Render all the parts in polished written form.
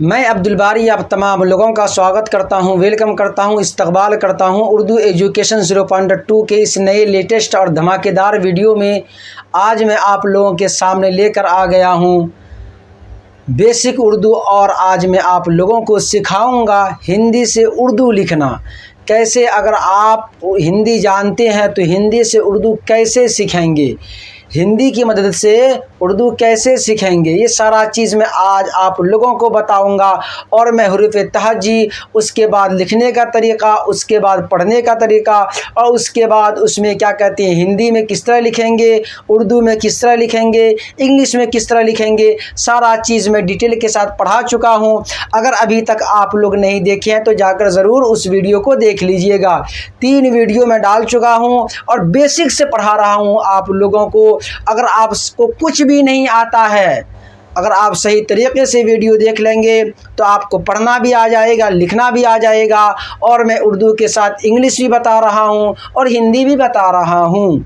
मैं अब्दुल बारी आप तमाम लोगों का स्वागत करता हूं, वेलकम करता हूं, इस्तकबाल करता हूं उर्दू एजुकेशन 0.2 के इस नए लेटेस्ट और धमाकेदार वीडियो में। आज मैं आप लोगों के सामने लेकर आ गया हूं बेसिक उर्दू और आज मैं आप लोगों को सिखाऊंगा हिंदी से उर्दू लिखना कैसे। अगर आप हिंदी जानते हैं तो हिंदी से उर्दू कैसे सीखेंगे, हिंदी की मदद से उर्दू कैसे सीखेंगे, ये सारा चीज़ मैं आज आप लोगों को बताऊंगा। और मैं हुरूफ़ तहज्जी, उसके बाद लिखने का तरीक़ा, उसके बाद पढ़ने का तरीक़ा और उसके बाद उसमें क्या कहते हैं हिंदी में किस तरह लिखेंगे, उर्दू में किस तरह लिखेंगे, इंग्लिश में किस तरह लिखेंगे, सारा चीज़ मैं डिटेल के साथ पढ़ा चुका हूँ। अगर अभी तक आप लोग नहीं देखे हैं तो जाकर ज़रूर उस वीडियो को देख लीजिएगा। 3 वीडियो मैं डाल चुका हूँ और बेसिक से पढ़ा रहा हूँ आप लोगों को। अगर आपको कुछ भी नहीं आता है, अगर आप सही तरीके से वीडियो देख लेंगे तो आपको पढ़ना भी आ जाएगा, लिखना भी आ जाएगा। और मैं उर्दू के साथ इंग्लिश भी बता रहा हूँ और हिंदी भी बता रहा हूँ,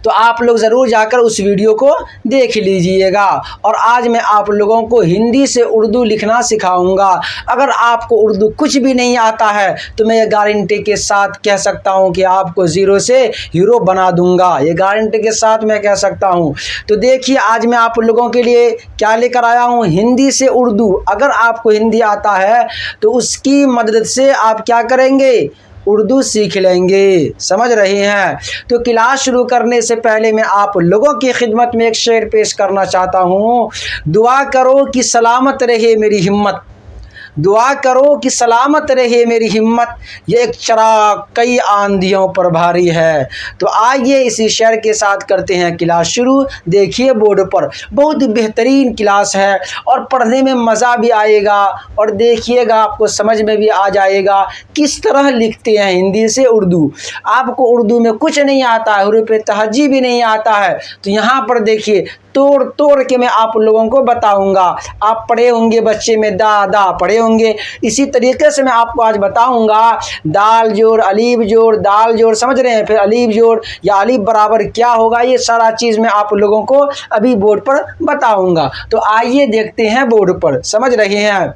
तो आप लोग ज़रूर जाकर उस वीडियो को देख लीजिएगा। और आज मैं आप लोगों को हिंदी से उर्दू लिखना सिखाऊंगा। अगर आपको उर्दू कुछ भी नहीं आता है तो मैं ये गारंटी के साथ कह सकता हूँ कि आपको ज़ीरो से हीरो बना दूंगा, ये गारंटी के साथ मैं कह सकता हूँ। तो देखिए आज मैं आप लोगों के लिए क्या लेकर आया हूँ, हिंदी से उर्दू। अगर आपको हिंदी आता है तो उसकी मदद से आप क्या करेंगे, उर्दू सीख लेंगे। समझ रहे हैं? तो क्लास शुरू करने से पहले मैं आप लोगों की खिदमत में एक शेर पेश करना चाहता हूँ। दुआ करो कि सलामत रहे मेरी हिम्मत, दुआ करो कि सलामत रहे मेरी हिम्मत, ये एक चराग कई आंधियों पर भारी है। तो आइए इसी शेर के साथ करते हैं क्लास शुरू। देखिए बोर्ड पर बहुत ही बेहतरीन क्लास है और पढ़ने में मज़ा भी आएगा और देखिएगा आपको समझ में भी आ जाएगा किस तरह लिखते हैं हिंदी से उर्दू। आपको उर्दू में कुछ नहीं आता है, हुरूफ़ तहज्जी भी नहीं आता है, तो यहाँ पर देखिए तोड़ तोड़ के मैं आप लोगों को बताऊंगा। आप पढ़े होंगे बच्चे में दा पढ़े होंगे, इसी तरीके से मैं आपको आज बताऊंगा दाल जोड़ अलीफ जोड़ दाल जोड़, समझ रहे हैं, फिर अलीफ जोड़ या अलीफ बराबर क्या होगा, ये सारा चीज़ मैं आप लोगों को अभी बोर्ड पर बताऊंगा। तो आइए देखते हैं बोर्ड पर, समझ रहे हैं।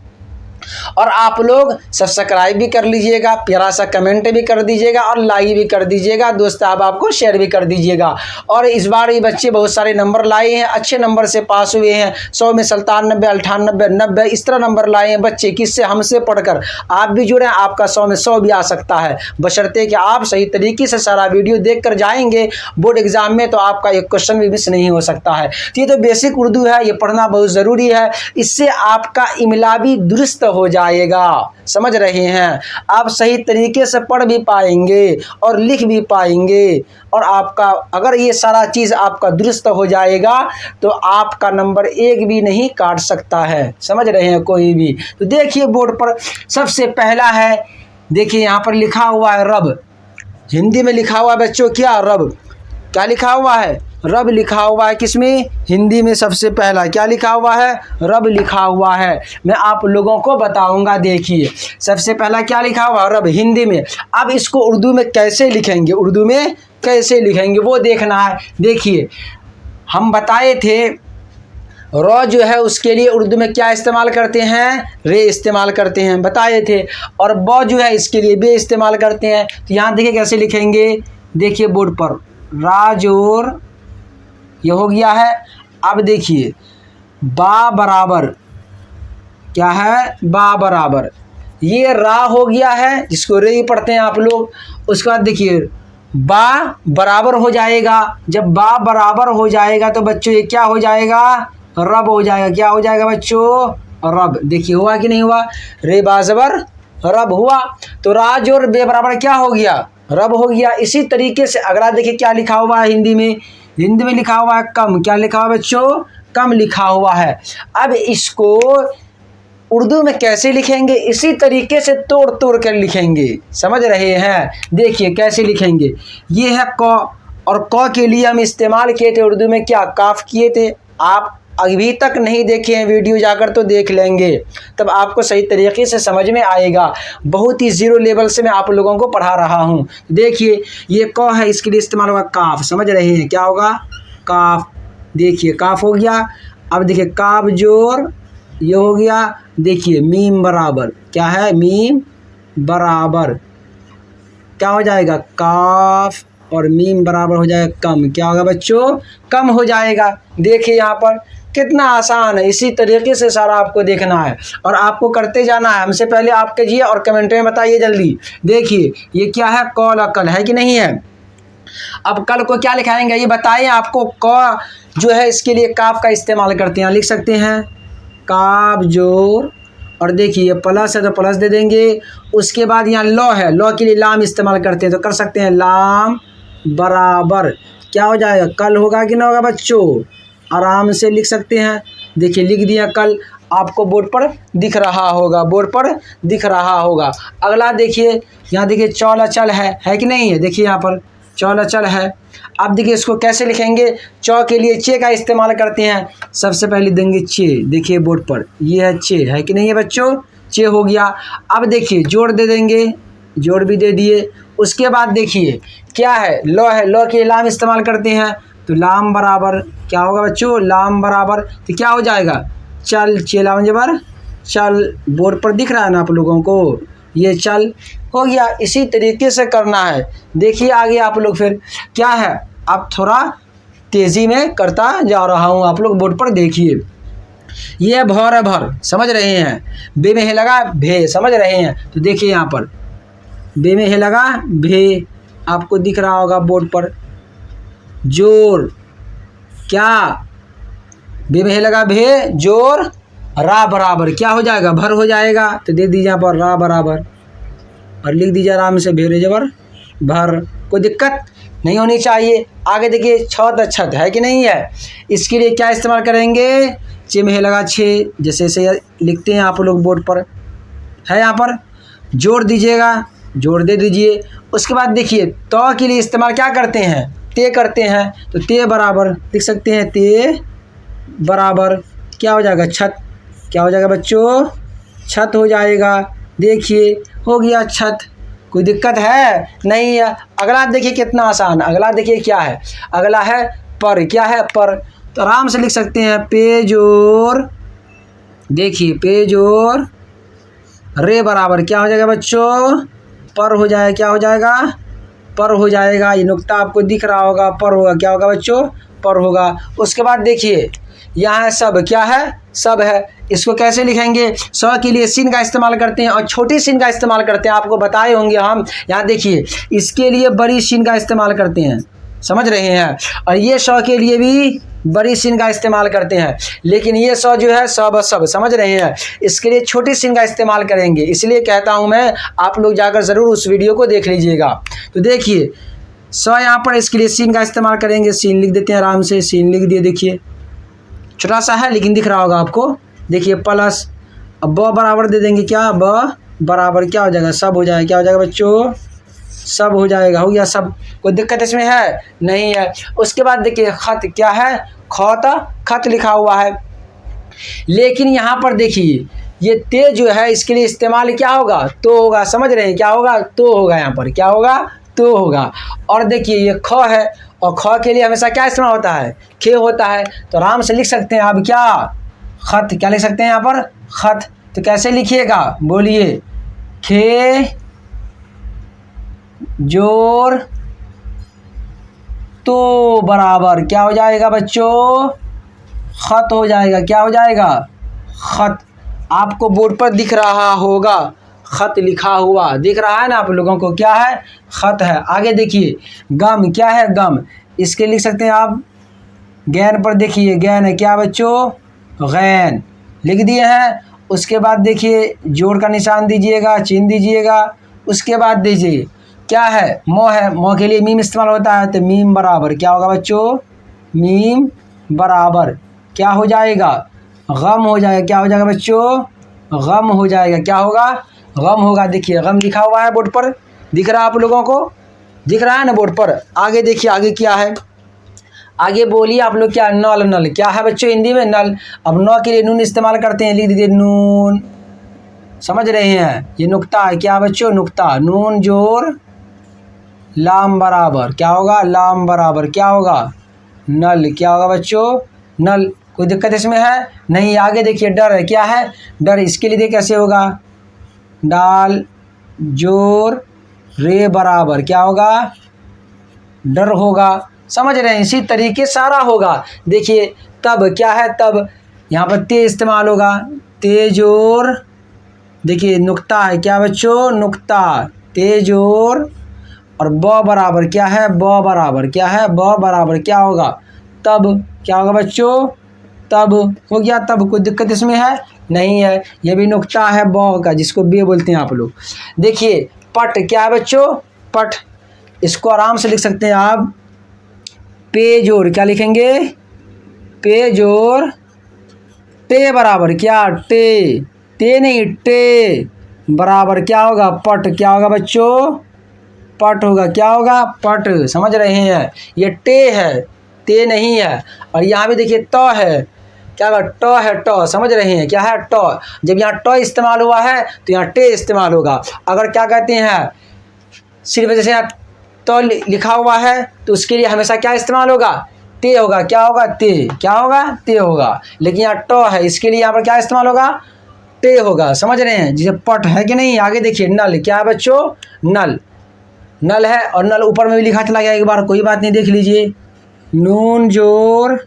और आप लोग सब्सक्राइब भी कर लीजिएगा, प्यारा सा कमेंट भी कर दीजिएगा और लाइक भी कर दीजिएगा, दोस्त आपको शेयर भी कर दीजिएगा। और इस बार ये बच्चे बहुत सारे नंबर लाए हैं, अच्छे नंबर से पास हुए हैं, 100 में 97, 98, 90 इस तरह नंबर लाए हैं बच्चे। किससे? हमसे पढ़कर। आप भी जुड़े, आपका 100 में 100 भी आ सकता है, बशर्ते कि आप सही तरीके से सारा वीडियो देख कर जाएंगे बोर्ड एग्जाम में, तो आपका एक क्वेश्चन भी मिस नहीं हो सकता है। तो ये तो बेसिक उर्दू है, ये पढ़ना बहुत ज़रूरी है, इससे आपका इमला भी दुरुस्त हो जाएगा। समझ रहे हैं? आप सही तरीके से पढ़ भी पाएंगे और लिख भी पाएंगे और आपका अगर ये सारा चीज़ आपका दुरुस्त हो जाएगा तो आपका नंबर 1 भी नहीं काट सकता है। समझ रहे हैं कोई भी? तो देखिए बोर्ड पर सबसे पहला है, देखिए यहाँ पर लिखा हुआ है रब। हिंदी में लिखा हुआ है बच्चों क्या? रब। क्या लिखा हुआ है? रब लिखा हुआ है। किसमें? हिंदी में सबसे पहला क्या लिखा हुआ है? रब लिखा हुआ है। मैं आप लोगों को बताऊंगा। देखिए सबसे पहला क्या लिखा हुआ है? रब, हिंदी में। अब इसको उर्दू में कैसे लिखेंगे, उर्दू में कैसे लिखेंगे वो देखना है। देखिए हम बताए थे रॉ जो है उसके लिए उर्दू में क्या इस्तेमाल करते हैं? रे इस्तेमाल करते हैं, बताए थे। और बौ जो है इसके लिए बे इस्तेमाल करते हैं। तो यहाँ देखिए कैसे लिखेंगे, देखिए बोर्ड पर राजोर ये हो गया है। अब देखिए बा बराबर क्या है? बा बराबर ये रा हो गया है, जिसको रे पढ़ते हैं आप लोग। उसके बाद देखिए बा बराबर हो जाएगा। जब बा बराबर हो जाएगा तो बच्चों ये क्या हो जाएगा? रब हो जाएगा। क्या हो जाएगा बच्चों? रब। देखिए हुआ कि नहीं हुआ? रे बाजबर रब हुआ। तो राज और बे बराबर क्या हो गया? रब हो गया। इसी तरीके से अगला देखिए क्या लिखा हुआ है हिंदी में, हिंदी में लिखा हुआ है कम। क्या लिखा हुआ है बच्चों? कम लिखा हुआ है। अब इसको उर्दू में कैसे लिखेंगे? इसी तरीके से तोड़ तोड़ कर लिखेंगे। समझ रहे हैं? देखिए कैसे लिखेंगे। ये है क, और क के लिए हम इस्तेमाल किए थे उर्दू में क्या? काफ किए थे। आप अभी तक नहीं देखे हैं वीडियो, जाकर तो देख लेंगे, तब आपको सही तरीके से समझ में आएगा। बहुत ही ज़ीरो लेवल से मैं आप लोगों को पढ़ा रहा हूँ। देखिए ये क है, इसके लिए इस्तेमाल होगा काफ। समझ रहे हैं? क्या होगा? काफ। देखिए काफ हो गया। अब देखिए काफ जोर ये हो गया। देखिए मीम बराबर क्या है, मीम बराबर क्या हो जाएगा, काफ, और मीम बराबर हो जाएगा कम। क्या होगा बच्चों, कम हो जाएगा। देखिए यहाँ पर कितना आसान है। इसी तरीके से सारा आपको देखना है और आपको करते जाना है। हमसे पहले आप कीजिए और कमेंट में बताइए जल्दी। देखिए ये क्या है, कौल अकल है कि नहीं है। अब कल को क्या लिखाएंगे ये बताइए आपको। क जो है इसके लिए काफ का इस्तेमाल करते हैं, लिख सकते हैं काफ जोर, और देखिए प्लस है तो प्लस दे देंगे। उसके बाद यहाँ लॉ है, लॉ के लिए लाम इस्तेमाल करते हैं तो कर सकते हैं लाम बराबर क्या हो जाएगा, कल होगा कि ना होगा बच्चों, आराम से लिख सकते हैं। देखिए लिख दिया कल, आपको बोर्ड पर दिख रहा होगा, बोर्ड पर दिख रहा होगा। अगला देखिए, यहाँ देखिए चौल अचल है कि नहीं है। देखिए यहाँ पर चौल अचल है। अब देखिए इसको कैसे लिखेंगे, चौ के लिए चे का इस्तेमाल करते हैं। सबसे पहले देंगे चे, देखिए बोर्ड पर ये है चे, है कि नहीं है बच्चों, चे हो गया। अब देखिए जोड़ दे देंगे, जोड़ भी दे दिए। उसके बाद देखिए क्या है, लॉ है, लॉ के लाम इस्तेमाल करते हैं तो लाम बराबर क्या होगा बच्चों, लाम बराबर तो क्या हो जाएगा, चल, चेला जबर चल। बोर्ड पर दिख रहा है ना आप लोगों को, ये चल हो गया। इसी तरीके से करना है। देखिए आगे आप लोग फिर क्या है, अब थोड़ा तेज़ी में करता जा रहा हूँ, आप लोग बोर्ड पर देखिए। ये भर है, भर समझ रहे हैं, बे में है लगा भे, समझ रहे हैं। तो देखिए यहाँ पर बे में है लगा भे, आपको दिख रहा होगा बोर्ड पर। जोर क्या, बे में है लगा भे, जोर रा बराबर क्या हो जाएगा, भर हो जाएगा। तो दे दीजिए यहाँ पर रा बराबर और लिख दीजिए आराम से भेरे जबर भर, कोई दिक्कत नहीं होनी चाहिए। आगे देखिए छत छत है कि नहीं है, इसके लिए क्या इस्तेमाल करेंगे, चे में लगा छे, जैसे से लिखते हैं आप लोग बोर्ड पर है। यहाँ पर जोड़ दीजिएगा, जोड़ दे दीजिए। उसके बाद देखिए तो के लिए इस्तेमाल क्या करते हैं, ते करते हैं तो ते बराबर लिख सकते हैं, ते बराबर क्या हो जाएगा, छत। क्या हो जाएगा बच्चों, छत हो जाएगा। देखिए हो गया छत, कोई दिक्कत है नहीं है। अगला देखिए कितना आसान, अगला देखिए क्या है, अगला है पर, क्या है पर, तो आराम से लिख सकते हैं पे जोर, देखिए पे जोर रे बराबर क्या हो जाएगा बच्चों, पर हो जाएगा, क्या हो जाएगा, पर हो जाएगा। ये नुक्ता आपको दिख रहा होगा, पर होगा, क्या होगा बच्चों, पर होगा। उसके बाद देखिए यहाँ है सब, क्या है, सब है। इसको कैसे लिखेंगे, सौ के लिए सीन का इस्तेमाल करते हैं और छोटी सीन का इस्तेमाल करते हैं, आपको बताए होंगे हम। यहाँ देखिए इसके लिए बड़ी सीन का इस्तेमाल करते हैं, समझ रहे हैं, और ये सौ के लिए भी बड़ी सीन का इस्तेमाल करते हैं। लेकिन ये सौ जो है सब सब, समझ रहे हैं, इसके लिए छोटी सीन का इस्तेमाल करेंगे। इसलिए कहता हूँ मैं, आप लोग जाकर ज़रूर उस वीडियो को देख लीजिएगा। तो देखिए सौ यहाँ पर इसके लिए सीन का इस्तेमाल करेंगे, सीन लिख देते हैं आराम से, सीन लिख दिए। देखिए छोटा सा है लेकिन दिख रहा होगा आपको। देखिए प्लस, अब ब बराबर दे देंगे, क्या ब बराबर क्या हो जाएगा, सब हो जाएगा। क्या हो जाएगा बच्चों, सब हो जाएगा, हो गया सब, कोई दिक्कत इसमें है नहीं है। उसके बाद देखिए खत, क्या है, खत, खत लिखा हुआ है। लेकिन यहाँ पर देखिए ये ते जो है इसके लिए इस्तेमाल क्या होगा, तो होगा, समझ रहे हैं, क्या होगा, तो होगा। यहाँ पर क्या होगा, तो होगा। और देखिए ये ख है, और ख के लिए हमेशा क्या इस्तेमाल होता है, खे होता है। तो आराम से लिख सकते हैं आप क्या, खत, क्या लिख सकते हैं यहाँ पर, खत। तो कैसे लिखिएगा बोलिए, खे जोर तो बराबर क्या हो जाएगा बच्चों, खत हो जाएगा। क्या हो जाएगा, खत। आपको बोर्ड पर दिख रहा होगा, खत लिखा हुआ दिख रहा है ना आप लोगों को, क्या है, खत है। आगे देखिए गम, क्या है, गम, इसके लिख सकते हैं आप गैन पर। देखिए गैन है, क्या बच्चों, गैन लिख दिए हैं। उसके बाद देखिए जोड़ का निशान दीजिएगा, चिन्ह दीजिएगा। उसके बाद दीजिए क्या है, मो है, मो के लिए मीम इस्तेमाल होता है तो मीम बराबर क्या होगा बच्चों, मीम बराबर क्या हो जाएगा, गम हो जाएगा। क्या हो जाएगा बच्चों, गम हो जाएगा। क्या होगा, गम होगा। देखिए गम लिखा हुआ है बोर्ड पर, दिख रहा है आप लोगों को, दिख रहा है ना बोर्ड पर। आगे देखिए आगे क्या है, आगे बोलिए आप लोग, क्या, नल, नल क्या है बच्चों हिंदी में, नल। अब नौ के लिए नून इस्तेमाल करते हैं, लिख दीजिए नून, समझ रहे हैं, ये नुक्ता है, क्या बच्चों, नुक्ता। नून जोर लाम बराबर क्या होगा, लाम बराबर क्या होगा, नल। क्या होगा बच्चों, नल। कोई दिक्कत इसमें है नहीं। आगे देखिए डर है, क्या है डर, इसके लिए देखिए कैसे होगा, डाल जोर रे बराबर क्या होगा, डर होगा। समझ रहे हैं, इसी तरीके सारा होगा। देखिए तब क्या है, तब यहाँ पर ते इस्तेमाल होगा, ते जोर, देखिए नुक्ता है क्या बच्चों, नुक्ता, ते जोर, और ब बराबर क्या है, ब बराबर क्या है, ब बराबर क्या होगा, तब क्या होगा बच्चों, तब हो गया। तब कोई दिक्कत इसमें है नहीं है। ये भी नुक्ता है ब का, जिसको बे बोलते हैं आप लोग। देखिए पट क्या है बच्चों, पट, इसको आराम से लिख सकते हैं आप, पे जोर क्या लिखेंगे, पे जोर टे बराबर क्या, टे, ते नहीं टे बराबर क्या होगा, पट, क्या होगा बच्चों, पट होगा, क्या होगा, पट। समझ रहे हैं, ये टे है, ते नहीं है। और यहाँ भी देखिए ट है, क्या होगा, ट है, ट, समझ रहे हैं क्या है, ट। जब यहाँ ट इस्तेमाल हुआ है तो यहाँ टे इस्तेमाल होगा। अगर क्या कहते हैं, सिर्फ जैसे यहाँ तो लिखा हुआ है तो उसके लिए हमेशा क्या इस्तेमाल होगा, ते होगा, क्या होगा, ते, क्या होगा, ते होगा। लेकिन यहाँ ट है, इसके लिए यहाँ पर क्या इस्तेमाल होगा, ते होगा। समझ रहे हैं, जैसे पट है कि नहीं। आगे देखिए नल, क्या है बच्चों, नल, नल है, और नल ऊपर में भी लिखा चला गया एक बार, कोई बात नहीं, देख लीजिए, नून जोर,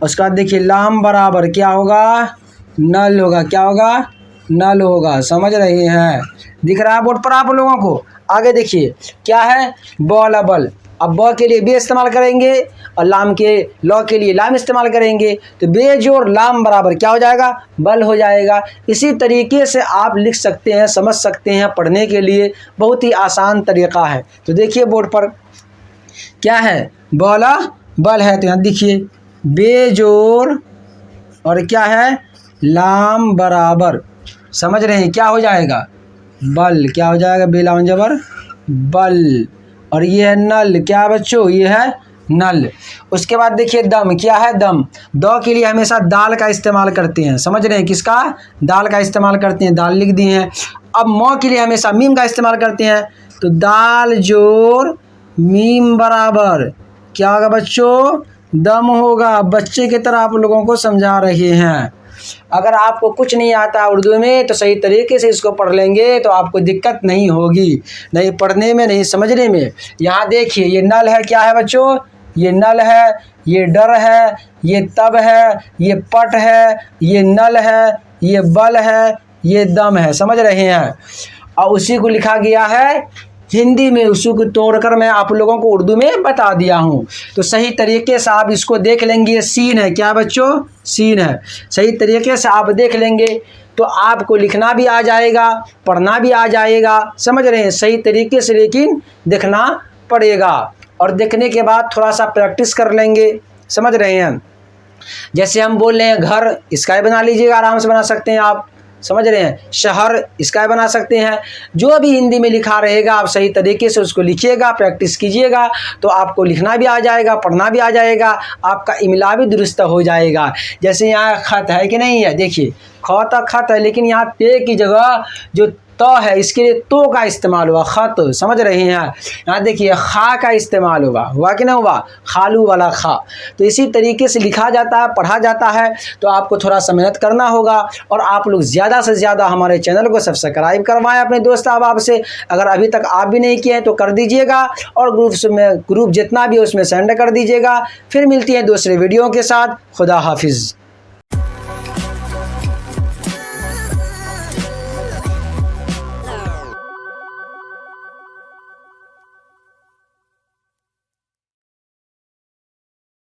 उसके बाद देखिए लाम बराबर क्या होगा, नल होगा, क्या होगा, नल होगा। समझ रहे हैं, दिख रहा है बोर्ड पर आप लोगों को। आगे देखिए क्या है, बल, बल, अब ब के लिए बे इस्तेमाल करेंगे और लाम के लॉ के लिए लाम इस्तेमाल करेंगे, तो बे जोड़ लाम बराबर क्या हो जाएगा, बल हो जाएगा। इसी तरीके से आप लिख सकते हैं, समझ सकते हैं, पढ़ने के लिए बहुत ही आसान तरीका है। तो देखिए बोर्ड पर क्या है, बला बल है, तो यहाँ देखिए बे जोड़ और क्या है, लाम बराबर, समझ रहे हैं क्या हो जाएगा, बल, क्या हो जाएगा, बेलाम जबर बल। और ये है नल, क्या है बच्चों, ये है नल। उसके बाद देखिए दम, क्या है, दम, द के लिए हमेशा दाल का इस्तेमाल करते हैं। समझ रहे हैं, किसका, दाल का इस्तेमाल करते हैं, दाल लिख दिए हैं। अब म के लिए हमेशा मीम का इस्तेमाल करते हैं, तो दाल जोर मीम बराबर क्या होगा बच्चों, दम होगा। बच्चे की तरह आप लोगों को समझा रहे हैं। अगर आपको कुछ नहीं आता उर्दू में तो सही तरीके से इसको पढ़ लेंगे तो आपको दिक्कत नहीं होगी, नहीं पढ़ने में, नहीं समझने में। यहाँ देखिए ये नल है, क्या है बच्चों, ये नल है, ये डर है, ये तब है, ये पट है, ये नल है, ये बल है, ये दम है। समझ रहे हैं, और उसी को लिखा गया है हिंदी में, उसी को तोड़कर मैं आप लोगों को उर्दू में बता दिया हूँ। तो सही तरीके से आप इसको देख लेंगे, सीन है, क्या बच्चों, सीन है, सही तरीके से आप देख लेंगे तो आपको लिखना भी आ जाएगा, पढ़ना भी आ जाएगा। समझ रहे हैं, सही तरीके से, लेकिन देखना पड़ेगा, और देखने के बाद थोड़ा सा प्रैक्टिस कर लेंगे। समझ रहे हैं, जैसे हम बोल रहे हैं घर, इसका बना लीजिएगा, आराम से बना सकते हैं आप। समझ रहे हैं, शहर, इसका बना सकते हैं। जो भी हिंदी में लिखा रहेगा आप सही तरीके से उसको लिखिएगा, प्रैक्टिस कीजिएगा, तो आपको लिखना भी आ जाएगा, पढ़ना भी आ जाएगा, आपका इमला भी दुरुस्त हो जाएगा। जैसे यहाँ खत है कि नहीं है, देखिए ख तक खत है, लेकिन यहाँ ते की जगह जो तो है, इसके लिए तो का इस्तेमाल हुआ, खत। समझ रहे हैं, यहाँ देखिए खा का इस्तेमाल हुआ कि नहीं हुआ, खालू वाला खा। तो इसी तरीके से लिखा जाता है, पढ़ा जाता है। तो आपको थोड़ा सा मेहनत करना होगा, और आप लोग ज़्यादा से ज़्यादा हमारे चैनल को सब्सक्राइब करवाएं अपने दोस्त अहबाब से। अगर अभी तक आप भी नहीं किए हैं तो कर दीजिएगा, और ग्रुप जितना भी है उसमें सेंड कर दीजिएगा। फिर मिलती है दूसरे वीडियो के साथ। खुदा हाफिज़।